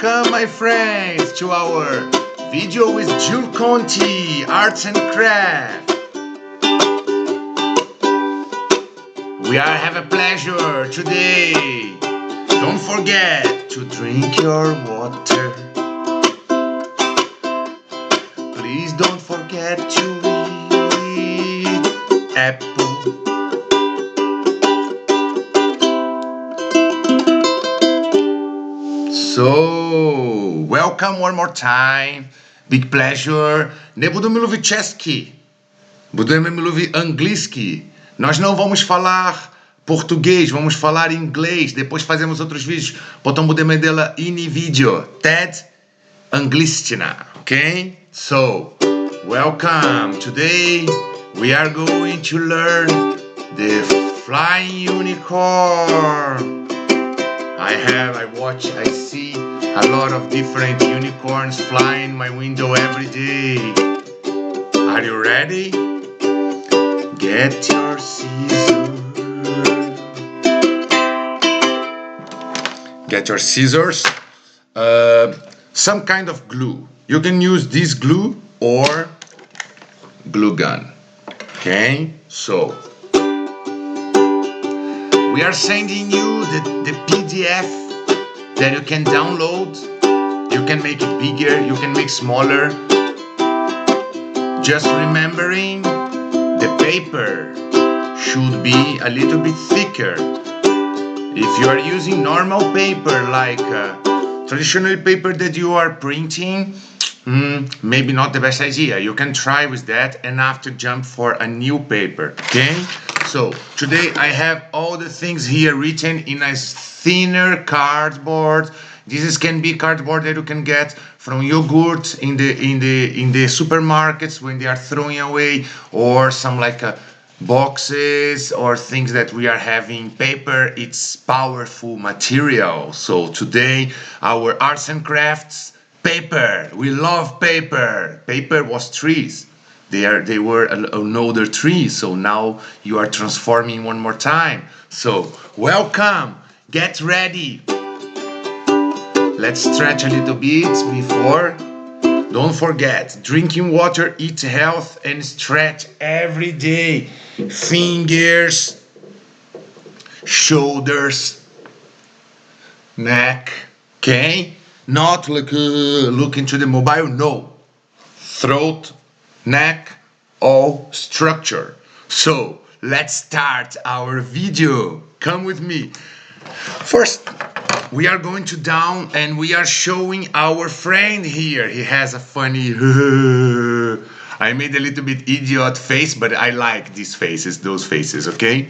Welcome, my friends, to our video with Jules Conti, Arts and Craft. We have a pleasure today. Don't forget to drink your water. Please don't forget to eat apple. So, welcome one more time. Big pleasure. Nie budemy mówić czeski. Budemy mówić angielski. Nós não vamos falar português, vamos falar inglês. Depois fazemos outros vídeos. Potom budeme dělat jiný video. Ted Anglistina. Okay? So, welcome. Today we are going to learn the flying unicorn. I see a lot of different unicorns flying in my window every day. Are you ready? Get your scissors. Get your scissors. Some kind of glue. You can use this glue or glue gun. Okay? So, we are sending you the PDF that you can download. You can make it bigger, you can make smaller. Just remembering the paper should be a little bit thicker. If you are using normal paper like traditional paper that you are printing, maybe not the best idea. You can try with that and after jump for a new paper. Okay? So today I have all the things here written in a thinner cardboard. This can be cardboard that you can get from yogurt in the supermarkets when they are throwing away, or some like boxes or things that we are having paper. It's powerful material. So today our arts and crafts paper. We love paper. Paper was trees. They were an older tree, so now you are transforming one more time. So, welcome! Get ready! Let's stretch a little bit before. Don't forget, drinking water, eat health, and stretch every day. Fingers, shoulders, neck, okay? Not like look into the mobile, no. Throat, neck, all structure. So let's start our video. Come with me. First, we are going to down and we are showing our friend here. He has a funny I made a little bit idiot face, but I like these faces, those faces, okay?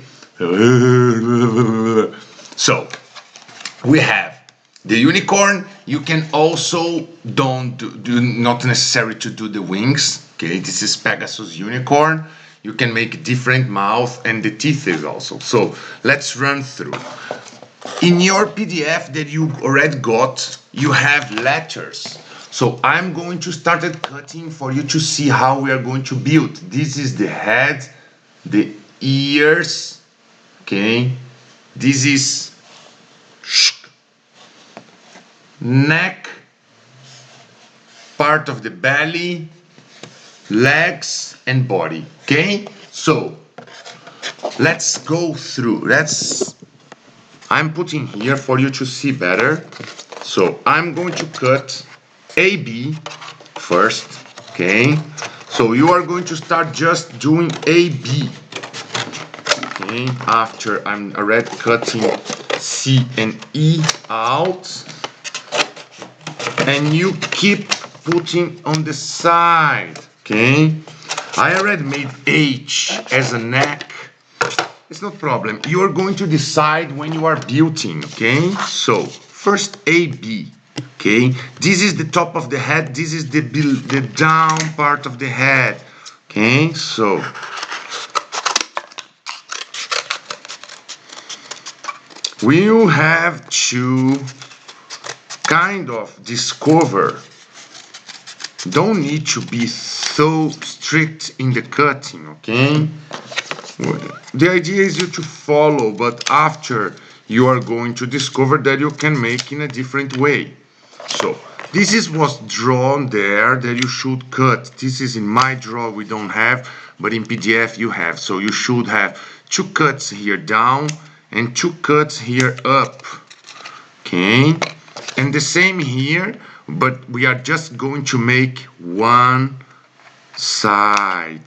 So we have the unicorn. You can also not necessary to do the wings. Okay, this is Pegasus unicorn. You can make different mouth and the teeth is also. So let's run through. In your PDF that you already got, you have letters. So I'm going to start cutting for you to see how we are going to build. This is the head, the ears. Okay, this is neck, part of the belly, legs and body. Okay, so let's go through. I'm putting here for you to see better. So I'm going to cut AB first. Okay, so you are going to start just doing AB. Okay, after I'm already cutting C and E out, and you keep putting on the side. Okay, I already made H as a neck. It's no problem. You are going to decide when you are building. Okay, so first AB. Okay, this is the top of the head. This is the down part of the head. Okay, so we will have to kind of discover. Don't need to be so strict in the cutting, okay? The idea is you to follow, but after you are going to discover that you can make in a different way. So this is what's drawn there that you should cut. This is in my draw, we don't have, but in PDF you have. So you should have 2 cuts here down and 2 cuts here up. Okay, and the same here, but we are just going to make one side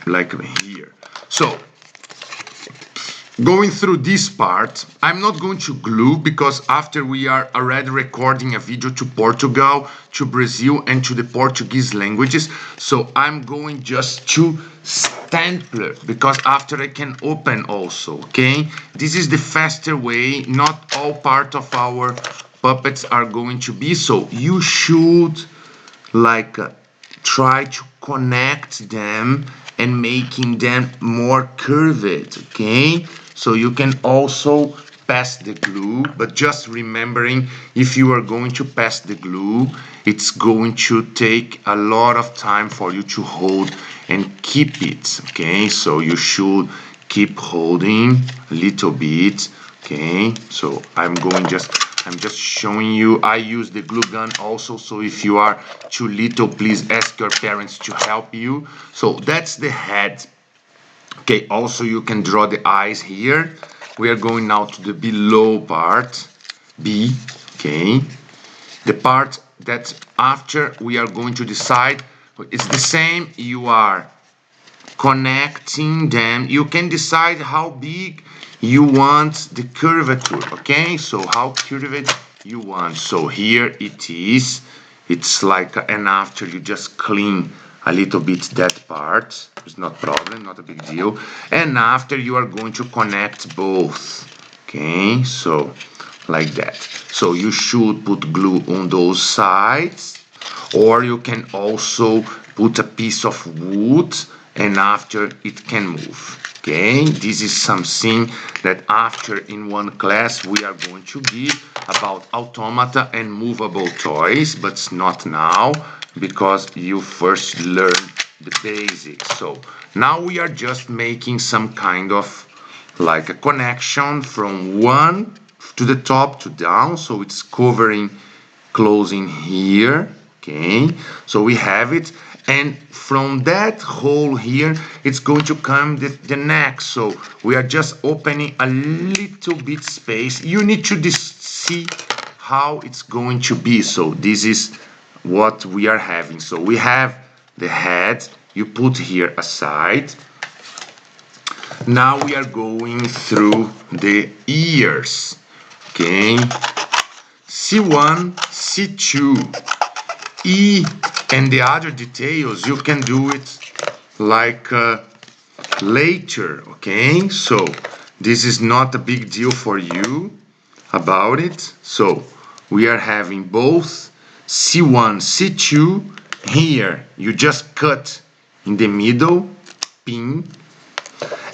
like here. So going through this part, I'm not going to glue because after we are already recording a video to Portugal, to Brazil and to the Portuguese languages, so I'm going just to stapler because after I can open also, okay? This is the faster way, not all part of our puppets are going to be, so you should like try to connect them and making them more curved, okay? So you can also pass the glue, but just remembering if you are going to pass the glue, it's going to take a lot of time for you to hold and keep it, okay? So you should keep holding a little bit, okay? So I'm just showing you. I use the glue gun also, so if you are too little, please ask your parents to help you. So that's the head. Okay, also you can draw the eyes here. We are going now to the below part, B, okay? The part that after we are going to decide, it's the same, you are connecting them. You can decide how big you want the curvature, okay? So how curved you want. So here it is. It's like, and after you just clean a little bit that part. It's not problem, not a big deal. And after you are going to connect both, okay? So like that. So you should put glue on those sides, or you can also put a piece of wood and after it can move, okay? This is something that after in one class we are going to give about automata and movable toys, but not now because you first learn the basics. So now we are just making some kind of like a connection from one to the top to down, so it's covering, closing here, okay? So we have it, and from that hole here it's going to come the neck, so we are just opening a little bit space. You need to see how it's going to be. So this is what we are having. So we have the head, you put here aside. Now we are going through the ears, okay? C1, C2, E, and the other details, you can do it like later, okay? So this is not a big deal for you about it. So we are having both C1, C2. Here you just cut in the middle, pin,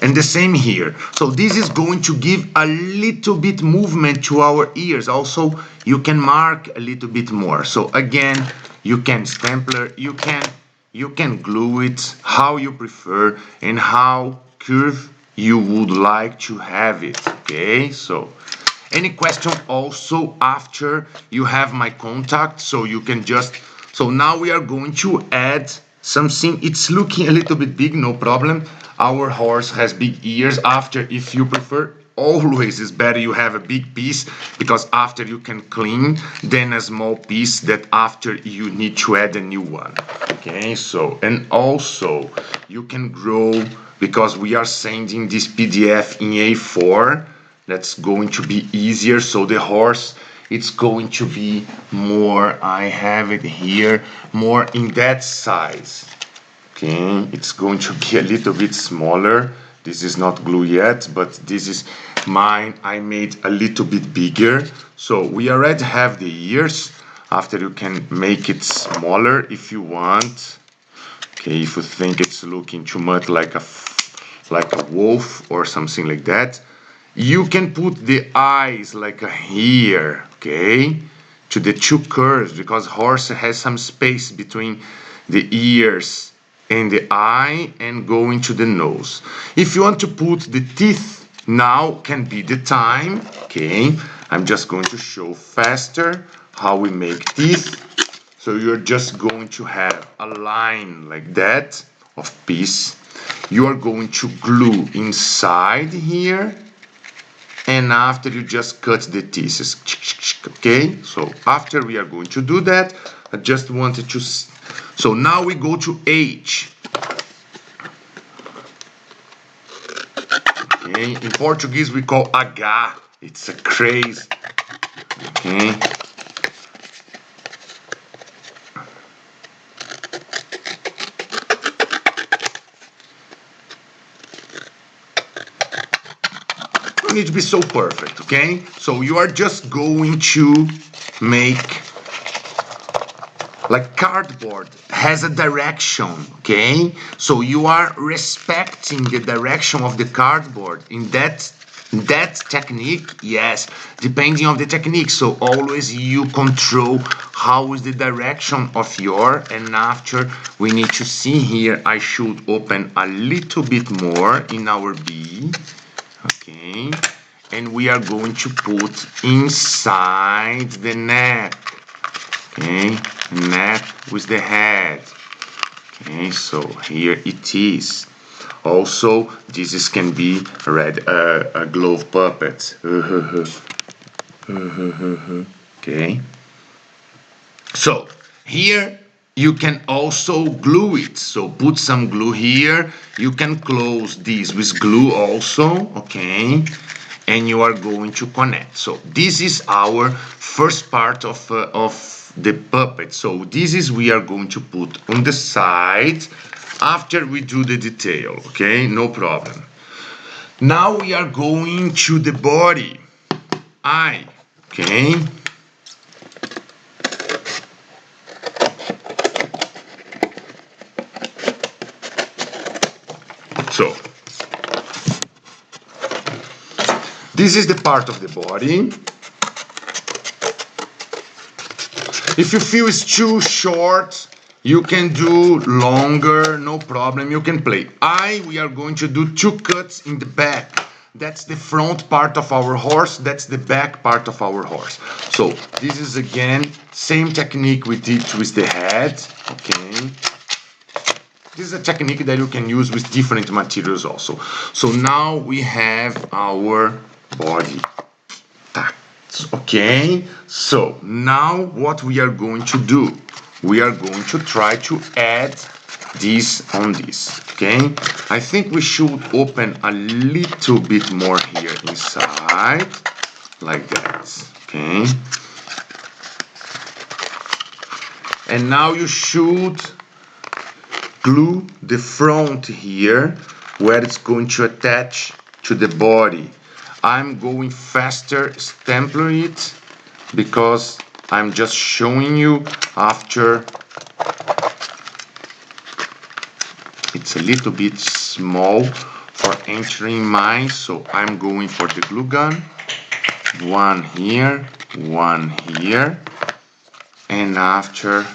and the same here. So this is going to give a little bit movement to our ears. Also, you can mark a little bit more. So again, you can stapler, you can glue it how you prefer and how curved you would like to have it, okay? So any question also after you have my contact, so you can just, so now we are going to add something. It's looking a little bit big, no problem. Our horse has big ears. After, if you prefer, always is better you have a big piece, because after you can clean, then a small piece that after you need to add a new one, okay? So, and also you can grow, because we are sending this PDF in A4, that's going to be easier. So the horse, it's going to be more, I have it here, more in that size, okay? It's going to be a little bit smaller. This is not glue yet, but this is mine. I made a little bit bigger. So we already have the ears. After, you can make it smaller if you want, okay? If you think it's looking too much like a wolf or something like that, you can put the eyes like here, okay, to the two curves, because horse has some space between the ears and the eye and going to the nose. If you want to put the teeth, now can be the time, okay? I'm just going to show faster how we make teeth. So you're just going to have a line like that of piece. You are going to glue inside here, and after you just cut the pieces. Okay, so after we are going to do that, I just wanted to. So now we go to H. Okay, in Portuguese we call H. It's a craze. Okay. Don't need to be so perfect, okay? So you are just going to make like cardboard has a direction, okay? So you are respecting the direction of the cardboard in that technique. Yes, depending on the technique. So always you control how is the direction of your, and after we need to see here, I should open a little bit more in our B, okay? And we are going to put inside the neck, okay? Neck with the head. Okay, so here it is. Also, this can be read a glove puppet. Okay. So here you can also glue it. So put some glue here. You can close this with glue also. Okay. And you are going to connect. So this is our first part of the puppet. So this is we are going to put on the side after we do the detail. Okay, no problem. Now we are going to the body. Okay. So this is the part of the body. If you feel it's too short, you can do longer, no problem, you can play. We are going to do 2 cuts in the back. That's the front part of our horse, that's the back part of our horse. So this is again, same technique we did with the head, okay? This is a technique that you can use with different materials also. So now we have our body. Okay, so now what we are going to do, we are going to try to add this on this. Okay, I think we should open a little bit more here inside, like that. Okay, and now you should glue the front here where it's going to attach to the body. I'm going faster stamping it because I'm just showing you after. It's a little bit small for entering mine, so I'm going for the glue gun. One here, and after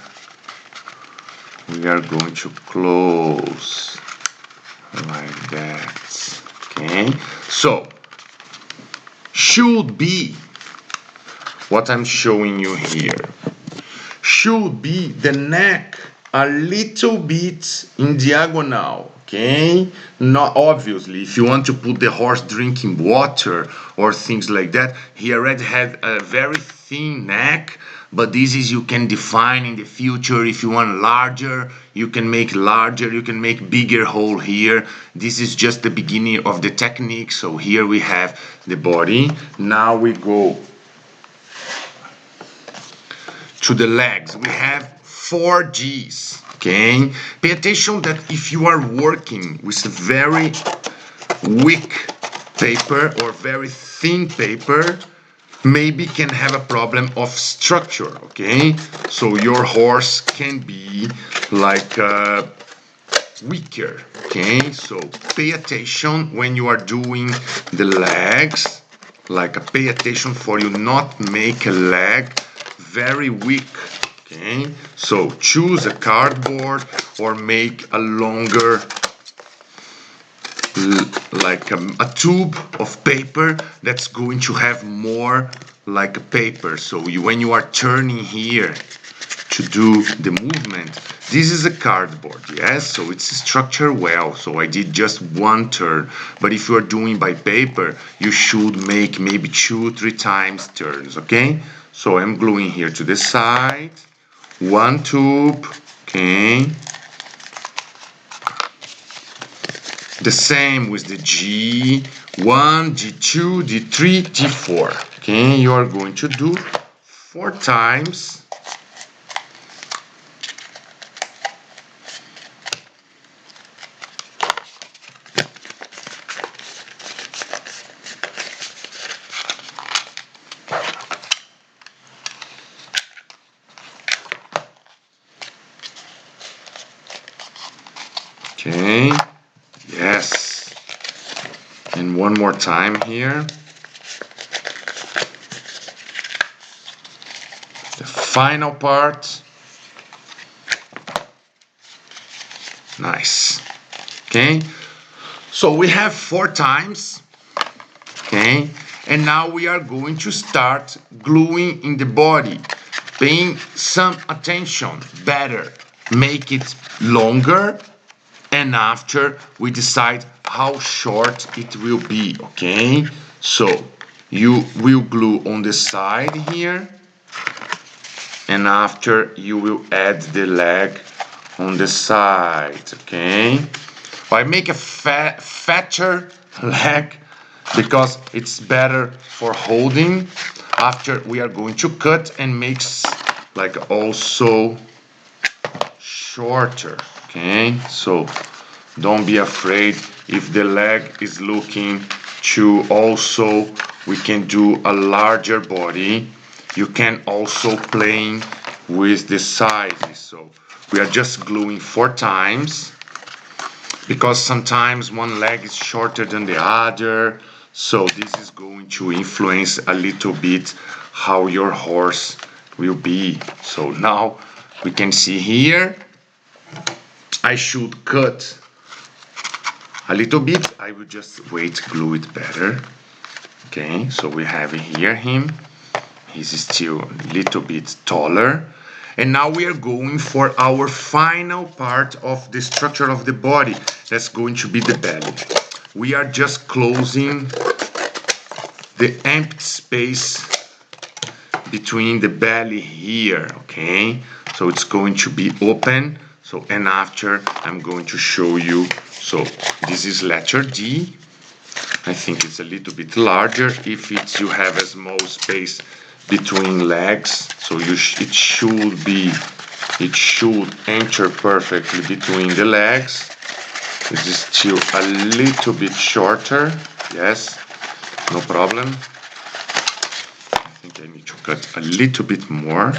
we are going to close like that. Okay, so should be what I'm showing you here. Should be the neck a little bit in diagonal, okay? Not obviously, if you want to put the horse drinking water or things like that, he already had a very thin neck, but this is you can define in the future. If you want larger, you can make larger, you can make bigger hole here. This is just the beginning of the technique. So here we have the body. Now we go to the legs. We have 4 G's, okay? Pay attention that if you are working with very weak paper or very thin paper, maybe can have a problem of structure, okay? So your horse can be like weaker, okay? So pay attention when you are doing the legs, like pay attention for you not make a leg very weak, okay? So choose a cardboard or make a longer, like a tube of paper that's going to have more like a paper. So when you are turning here to do the movement, this is a cardboard, yes, so it's structured well, so I did just one turn. But if you are doing by paper, you should make maybe 2-3 times turns, okay? So I'm gluing here to the side, one tube, okay? The same with the G1, G2, G3, G4, okay? You are going to do 4 times. Okay, yes, and one more time here. The final part. Nice. Okay, so we have 4 times. Okay, and now we are going to start gluing in the body, paying some attention, better, make it longer, and after we decide how short it will be, okay? So you will glue on the side here, and after you will add the leg on the side, okay? I make a fatter leg because it's better for holding. After we are going to cut and make like also shorter, okay? So don't be afraid if the leg is looking to also, we can do a larger body. You can also play with the sizes. So we are just gluing 4 times because sometimes one leg is shorter than the other. So this is going to influence a little bit how your horse will be. So now we can see here, I should cut a little bit. I will just wait, glue it better. Okay, so we have here him. He's still a little bit taller. And now we are going for our final part of the structure of the body. That's going to be the belly. We are just closing the empty space between the belly here, okay? So it's going to be open. So, and after I'm going to show you. So this is letter D. I think it's a little bit larger if it's, you have a small space between legs. So it should enter perfectly between the legs. This is still a little bit shorter. Yes, no problem. I think I need to cut a little bit more.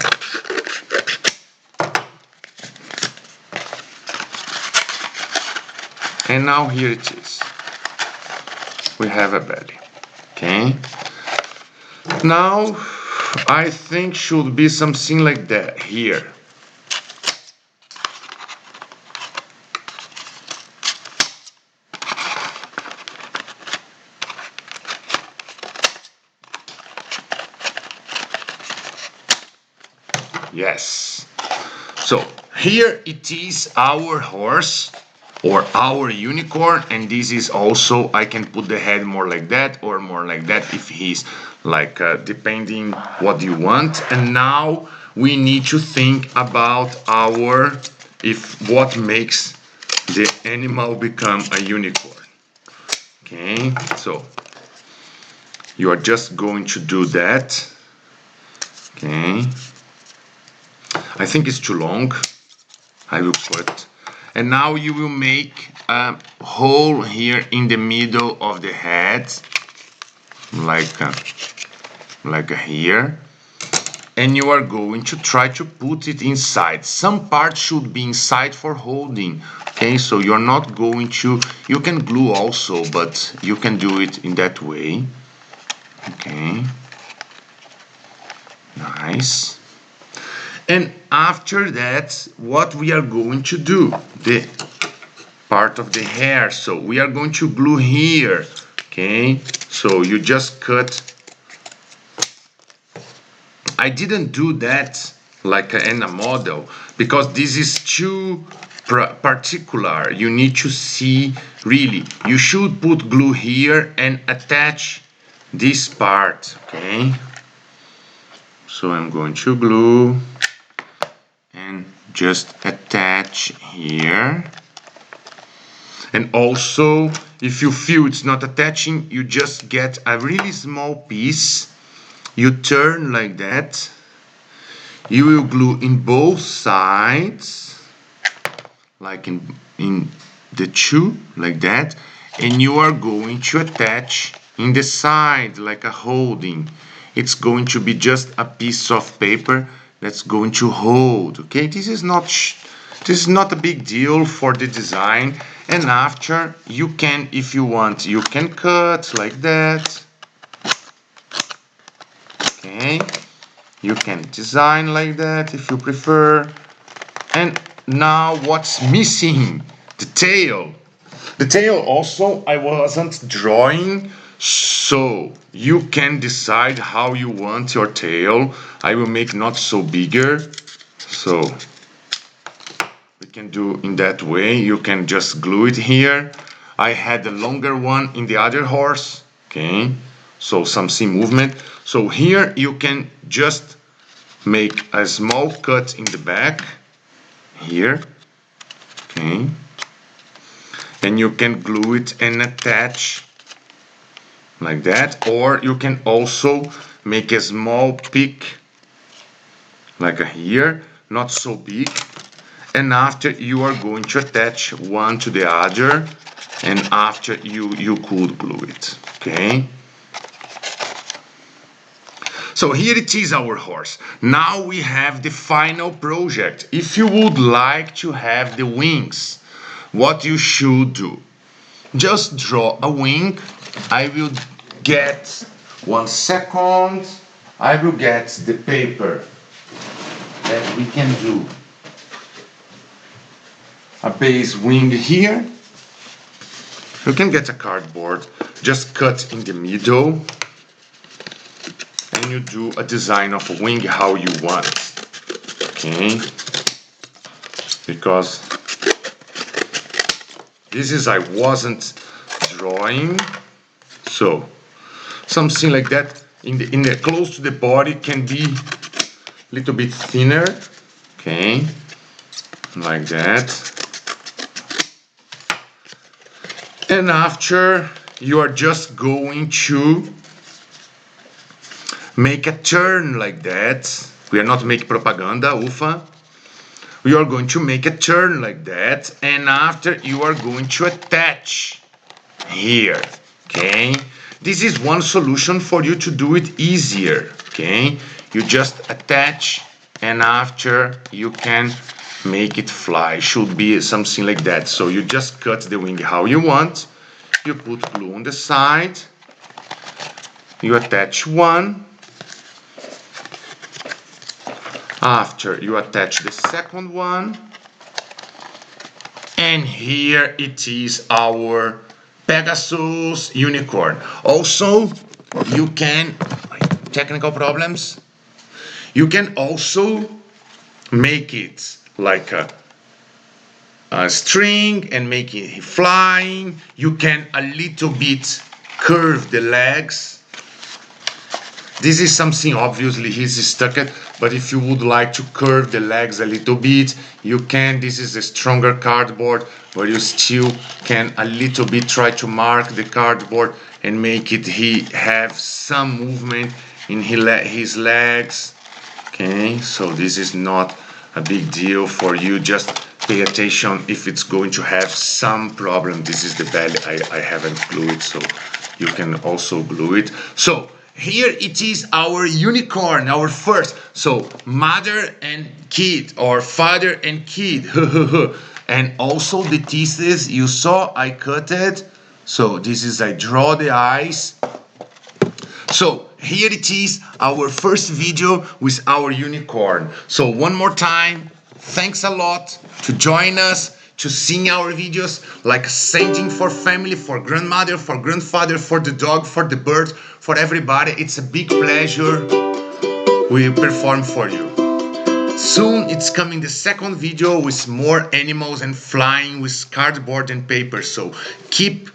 And now here it is. We have a belly. Okay. Now I think should be something like that here. Yes. So here it is our horse or our unicorn, and this is also, I can put the head more like that or more like that if he's like depending what you want. And now we need to think about what makes the animal become a unicorn. Okay, so you are just going to do that. Okay, I think it's too long. I will put. And now you will make a hole here in the middle of the head, like here. And you are going to try to put it inside. Some parts should be inside for holding. Okay, so you're not going to, you can glue also, but you can do it in that way. Okay, nice. And after that, what we are going to do, the part of the hair, so we are going to glue here. Okay, so you just cut I didn't do that like in a model because this is too particular. You need to see really. You should put glue here and attach this part, okay? So I'm going to glue and just attach here. And also, if you feel it's not attaching, you just get a really small piece. You turn like that. You will glue in both sides, like in the two, like that. And you are going to attach in the side, like a holding. It's going to be just a piece of paper that's going to hold, okay? This is not a big deal for the design. And after, you can, if you want, you can cut like that. Okay, you can design like that if you prefer. And now what's missing? The tail. The tail also I wasn't drawing, so you can decide how you want your tail. I will make not so bigger, so we can do in that way. You can just glue it here. I had a longer one in the other horse, okay, so some movement. So here you can just make a small cut in the back here, okay, and you can glue it and attach like that, or you can also make a small peak like here, not so big, and after you are going to attach one to the other, and after you could glue it, okay. So here it is, our horse. Now we have the final project. If you would like to have the wings, what you should do, just draw a wing. I will get 1 second. I will get the paper that we can do a base wing here. You can get a cardboard, just cut in the middle, and you do a design of a wing how you want, okay? Because this is I wasn't drawing, so something like that in the close to the body can be a little bit thinner, okay, like that. And after, you are just going to make a turn like that. We are not making propaganda, ufa. We are going to make a turn like that, and after you are going to attach here, okay? This is one solution for you to do it easier, okay? You just attach, and after you can make it fly. Should be something like that. So you just cut the wing how you want. You put glue on the side. You attach one. After you attach the second one, and here it is, our Pegasus unicorn. Also, you can, technical problems, you can also make it like a string and make it flying. You can a little bit curve the legs. This is something, obviously he's stuck it, but if you would like to curve the legs a little bit, you can. This is a stronger cardboard, where you still can a little bit try to mark the cardboard and make it he have some movement in his legs, okay. So this is not a big deal for you. Just pay attention if it's going to have some problem. This is the belly. I haven't glued it, so you can also glue it. So here it is, our unicorn, our first. So mother and kid, or father and kid. And also the thesis you saw I cut it. So this is I draw the eyes. So here it is, our first video with our unicorn. So one more time, thanks a lot to join us, to see our videos, like sending for family, for grandmother, for grandfather, for the dog, for the bird, for everybody. It's a big pleasure. we perform for you. Soon it's coming the second video with more animals and flying with cardboard and paper. So keep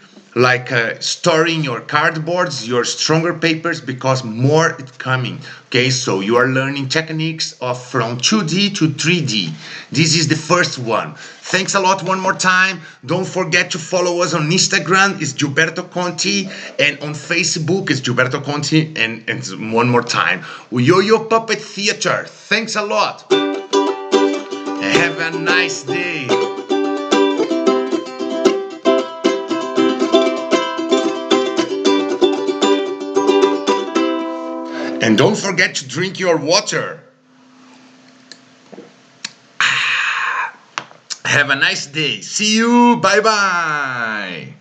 storing your cardboards, your stronger papers, because more is coming. Okay, so you are learning techniques of from 2D to 3D. This is the first one. Thanks a lot one more time. Don't forget to follow us on Instagram, it's Gilberto Conti, and on Facebook it's Gilberto Conti, and one more time, Yo-Yo Puppet Theater. Thanks a lot. Have a nice day. And don't forget to drink your water. Have a nice day. See you. Bye bye.